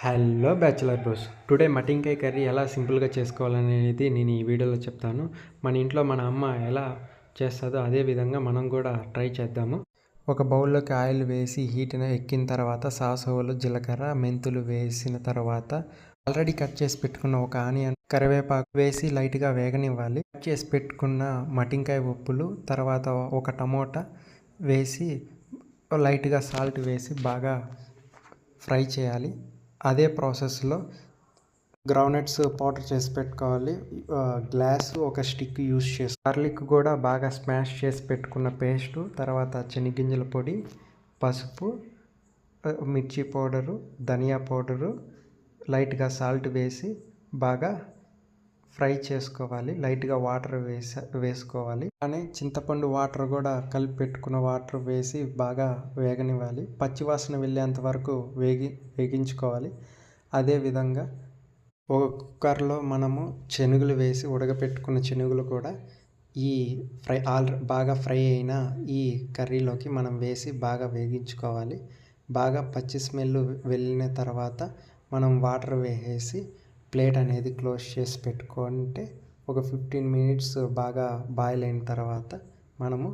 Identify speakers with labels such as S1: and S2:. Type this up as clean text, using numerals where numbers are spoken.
S1: Hello bachelor bros. Today మటన్కాయ curry ఎలా సింపుల్గా చేసుకోవాలనేది నేను ఈ వీడియోలో చెప్తాను. మన ఇంట్లో మన అమ్మ ఎలా చేస్తుందో అదే విధంగా మనం కూడా ట్రై చేద్దాము. ఒక బౌల్లోకి ఆయిల్ వేసి హీట్ ఎక్కిన తర్వాత సాసులు, జీలకర్ర, మెంతులు వేసిన తర్వాత ఆల్రెడీ కట్ చేసి పెట్టుకున్న ఒక ఆనియన్, కరివేపాకు వేసి లైట్గా వేగనివ్వాలి. కట్ చేసి పెట్టుకున్న మటన్కాయ ఉప్పులు, తర్వాత ఒక టమోటా వేసి లైట్గా సాల్ట్ వేసి బాగా ఫ్రై చేయాలి. అదే ప్రాసెస్లో గ్రౌండ్నట్స్ పౌడర్ చేసి పెట్టుకోవాలి. గ్లాసు ఒక స్టిక్ యూస్ చేసి గార్లిక్ కూడా బాగా స్మాష్ చేసి పెట్టుకున్న పేస్టు, తర్వాత శనగగింజల పొడి, పసుపు, మిర్చి పౌడరు, ధనియా పౌడరు, లైట్గా సాల్ట్ వేసి బాగా ఫ్రై చేసుకోవాలి. లైట్గా వాటర్ వేసుకోవాలి. కానీ చింతపండు వాటర్ కూడా కలిపి పెట్టుకున్న వాటర్ వేసి బాగా వేగనివ్వాలి. పచ్చివాసన వెళ్ళేంత వరకు వేగించుకోవాలి. అదేవిధంగా ఒక కుక్కర్లో మనము శనగలు వేసి ఉడకపెట్టుకున్న శనగలు కూడా ఈ బాగా ఫ్రై అయిన ఈ కర్రీలోకి మనం వేసి బాగా వేగించుకోవాలి. బాగా పచ్చి స్మెల్ వెళ్ళిన తర్వాత మనం వాటర్ వేసేసి ప్లేట్ అనేది క్లోజ్ చేసి పెట్టుకుంటే ఒక 15 మినిట్స్ బాగా బాయిల్ అయిన తర్వాత మనము